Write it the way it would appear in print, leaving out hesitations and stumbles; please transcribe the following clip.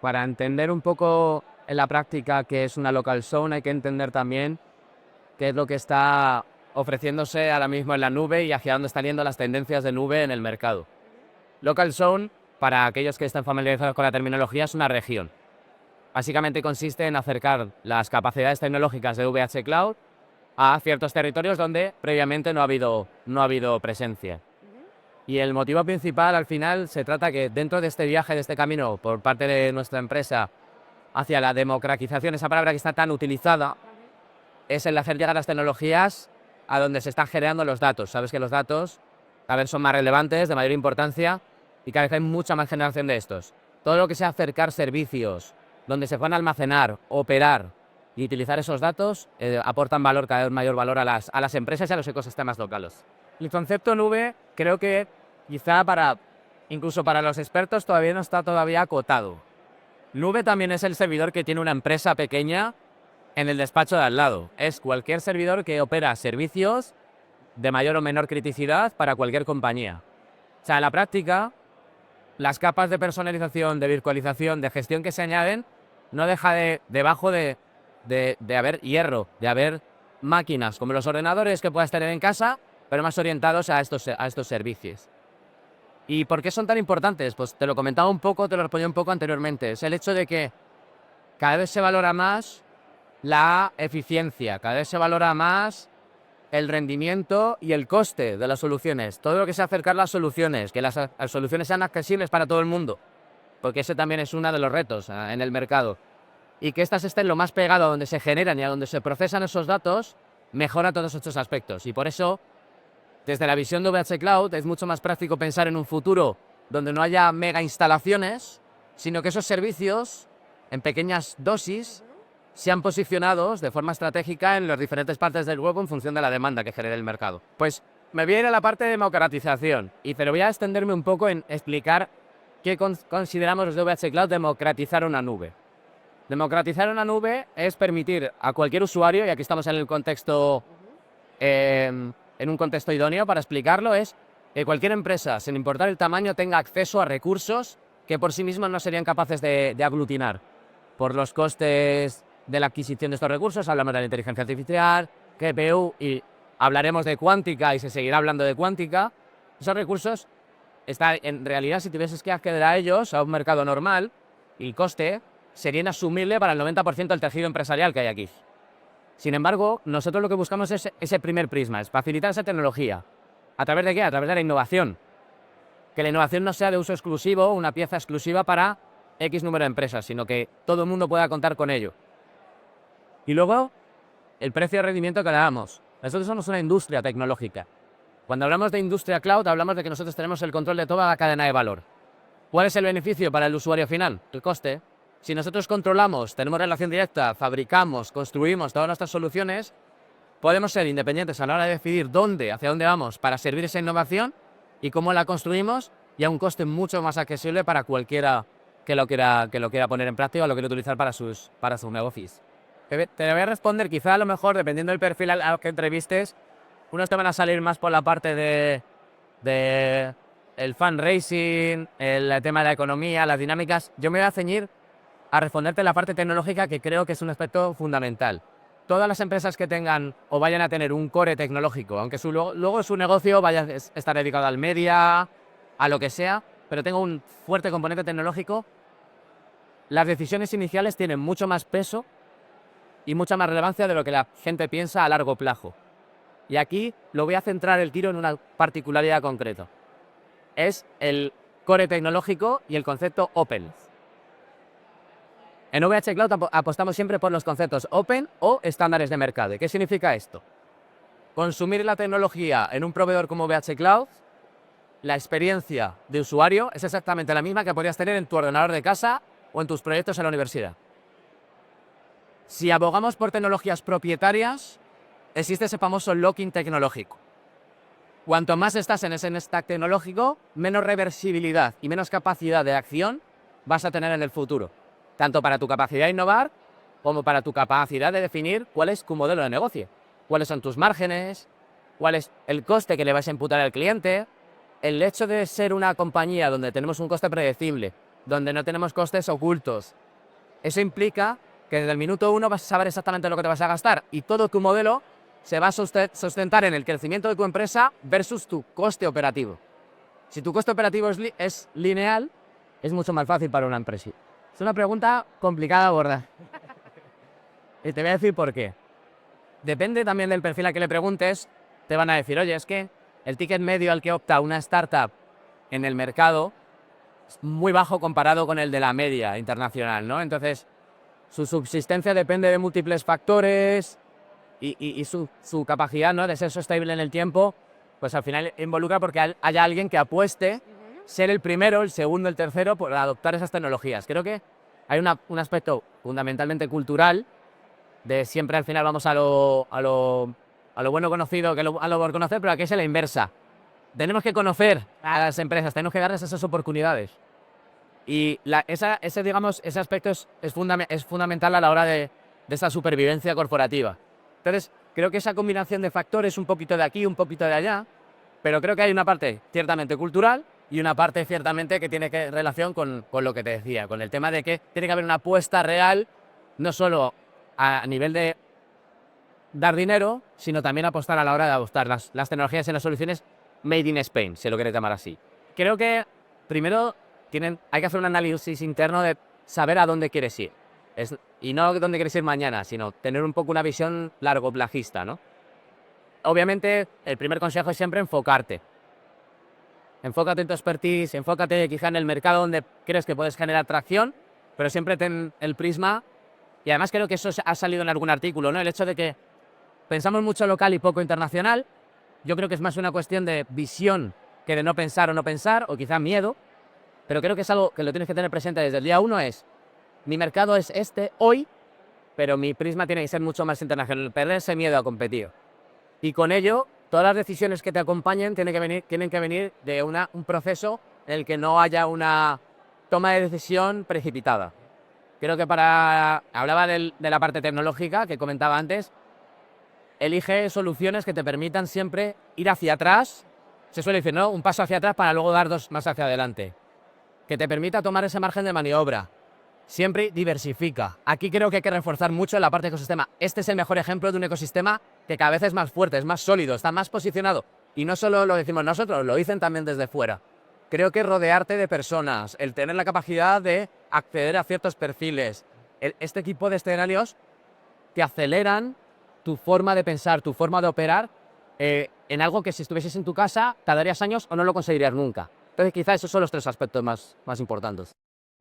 Para entender un poco en la práctica qué es una local zone, hay que entender también qué es lo que está ofreciéndose ahora mismo en la nube y hacia dónde están yendo las tendencias de nube en el mercado. Local zone, para aquellos que están familiarizados con la terminología, es una región. Básicamente consiste en acercar las capacidades tecnológicas de VH Cloud a ciertos territorios donde previamente no ha habido presencia. Y el motivo principal, al final, se trata que dentro de este viaje, de este camino por parte de nuestra empresa hacia la democratización, esa palabra que está tan utilizada, es el hacer llegar las tecnologías a donde se están generando los datos. Sabes que los datos cada vez son más relevantes, de mayor importancia, y cada vez hay mucha más generación de estos. Todo lo que sea acercar servicios donde se puedan almacenar, operar y utilizar esos datos, aportan valor, cada vez mayor valor a las empresas y a los ecosistemas locales. El concepto nube, creo que quizá incluso para los expertos todavía no está acotado. Nube también es el servidor que tiene una empresa pequeña en el despacho de al lado. Es cualquier servidor que opera servicios de mayor o menor criticidad para cualquier compañía. O sea, en la práctica, las capas de personalización, de virtualización, de gestión que se añaden, no deja debajo de haber hierro, de haber máquinas como los ordenadores que puedas tener en casa, pero más orientados a estos servicios. ¿Y por qué son tan importantes? Pues te lo comentaba un poco, te lo respondí un poco anteriormente. Es el hecho de que cada vez se valora más la eficiencia, cada vez se valora más el rendimiento y el coste de las soluciones. Todo lo que sea acercar las soluciones, que las soluciones sean accesibles para todo el mundo, porque ese también es uno de los retos en el mercado. Y que éstas estén lo más pegado a donde se generan y a donde se procesan esos datos, mejora todos estos aspectos. Y por eso, desde la visión de VH Cloud, es mucho más práctico pensar en un futuro donde no haya mega instalaciones, sino que esos servicios, en pequeñas dosis, sean posicionados de forma estratégica en las diferentes partes del web en función de la demanda que genere el mercado. Pues me voy a ir a la parte de democratización, pero voy a extenderme un poco en explicar qué consideramos desde VH Cloud democratizar una nube. Democratizar una nube es permitir a cualquier usuario, y aquí estamos en el contexto, en un contexto idóneo para explicarlo, es que cualquier empresa, sin importar el tamaño, tenga acceso a recursos que por sí mismos no serían capaces de aglutinar. Por los costes de la adquisición de estos recursos, hablamos de la inteligencia artificial, GPU, y hablaremos de cuántica y se seguirá hablando de cuántica. Esos recursos, en realidad, si tuvieses que acceder a ellos, a un mercado normal, el coste sería inasumible para el 90% del tejido empresarial que hay aquí. Sin embargo, nosotros lo que buscamos es ese primer prisma, es facilitar esa tecnología. ¿A través de qué? A través de la innovación. Que la innovación no sea de uso exclusivo, una pieza exclusiva para X número de empresas, sino que todo el mundo pueda contar con ello. Y luego, el precio de rendimiento que le damos. Nosotros somos una industria tecnológica. Cuando hablamos de industria cloud, hablamos de que nosotros tenemos el control de toda la cadena de valor. ¿Cuál es el beneficio para el usuario final? El coste. Si nosotros controlamos, tenemos relación directa, fabricamos, construimos todas nuestras soluciones, podemos ser independientes a la hora de decidir hacia dónde vamos para servir esa innovación y cómo la construimos, y a un coste mucho más accesible para cualquiera que lo quiera poner en práctica o lo quiera utilizar para sus negocios. Te voy a responder, quizá a lo mejor, dependiendo del perfil al que entrevistes, unos te van a salir más por la parte de el fundraising, el tema de la economía, las dinámicas. Yo me voy a ceñir a responderte la parte tecnológica, que creo que es un aspecto fundamental. Todas las empresas que tengan o vayan a tener un core tecnológico, aunque luego su negocio vaya a estar dedicado al media, a lo que sea, pero tenga un fuerte componente tecnológico, las decisiones iniciales tienen mucho más peso y mucha más relevancia de lo que la gente piensa a largo plazo. Y aquí lo voy a centrar el tiro en una particularidad concreta. Es el core tecnológico y el concepto Open. En VH Cloud apostamos siempre por los conceptos Open o estándares de mercado. ¿Qué significa esto? Consumir la tecnología en un proveedor como VH Cloud, la experiencia de usuario es exactamente la misma que podrías tener en tu ordenador de casa o en tus proyectos en la universidad. Si abogamos por tecnologías propietarias, existe ese famoso locking tecnológico. Cuanto más estás en ese stack tecnológico, menos reversibilidad y menos capacidad de acción vas a tener en el futuro. Tanto para tu capacidad de innovar, como para tu capacidad de definir cuál es tu modelo de negocio. Cuáles son tus márgenes, cuál es el coste que le vas a imputar al cliente. El hecho de ser una compañía donde tenemos un coste predecible, donde no tenemos costes ocultos. Eso implica que desde el minuto 1 vas a saber exactamente lo que te vas a gastar y todo tu modelo se va a sustentar en el crecimiento de tu empresa versus tu coste operativo. Si tu coste operativo es lineal, es mucho más fácil para una empresa. Es una pregunta complicada de abordar. Y te voy a decir por qué. Depende también del perfil al que le preguntes, te van a decir, oye, es que el ticket medio al que opta una startup en el mercado es muy bajo comparado con el de la media internacional, ¿no? Entonces, su subsistencia depende de múltiples factores y su capacidad, ¿no?, de ser sostenible en el tiempo, pues al final involucra porque haya alguien que apueste ser el primero, el segundo, el tercero por adoptar esas tecnologías. Creo que hay un aspecto fundamentalmente cultural de siempre al final vamos a lo bueno conocido, que a lo por conocer, pero aquí es la inversa. Tenemos que conocer a las empresas, tenemos que darles esas oportunidades. Y ese aspecto es fundamental a la hora de esa supervivencia corporativa. Entonces, creo que esa combinación de factores, un poquito de aquí, un poquito de allá, pero creo que hay una parte ciertamente cultural y una parte ciertamente que tiene relación con lo que te decía, con el tema de que tiene que haber una apuesta real, no solo a nivel de dar dinero, sino también apostar a la hora de adoptar las tecnologías y las soluciones made in Spain, si lo quieres llamar así. Creo que primero hay que hacer un análisis interno de saber a dónde quieres ir. Y no dónde quieres ir mañana, sino tener un poco una visión largoplacista, ¿no? Obviamente, el primer consejo es siempre enfocarte. Enfócate en tu expertise, enfócate quizá en el mercado donde crees que puedes generar tracción, pero siempre ten el prisma. Y además creo que eso ha salido en algún artículo, ¿no? El hecho de que pensamos mucho local y poco internacional, yo creo que es más una cuestión de visión que de no pensar o no pensar, o quizá miedo, pero creo que es algo que lo tienes que tener presente desde el día 1, mi mercado es este hoy, pero mi prisma tiene que ser mucho más internacional, perder ese miedo a competir. Y con ello, todas las decisiones que te acompañen tienen que venir de un proceso en el que no haya una toma de decisión precipitada. Creo que hablaba de la parte tecnológica que comentaba antes, elige soluciones que te permitan siempre ir hacia atrás, se suele decir, ¿no?, un paso hacia atrás para luego dar dos más hacia adelante, que te permita tomar ese margen de maniobra. Siempre diversifica. Aquí creo que hay que reforzar mucho en la parte de ecosistema. Este es el mejor ejemplo de un ecosistema que cada vez es más fuerte, es más sólido, está más posicionado. Y no solo lo decimos nosotros, lo dicen también desde fuera. Creo que rodearte de personas, el tener la capacidad de acceder a ciertos perfiles, este tipo de escenarios te aceleran tu forma de pensar, tu forma de operar en algo que si estuvieses en tu casa tardarías años o no lo conseguirías nunca. Entonces quizá esos son los tres aspectos más importantes.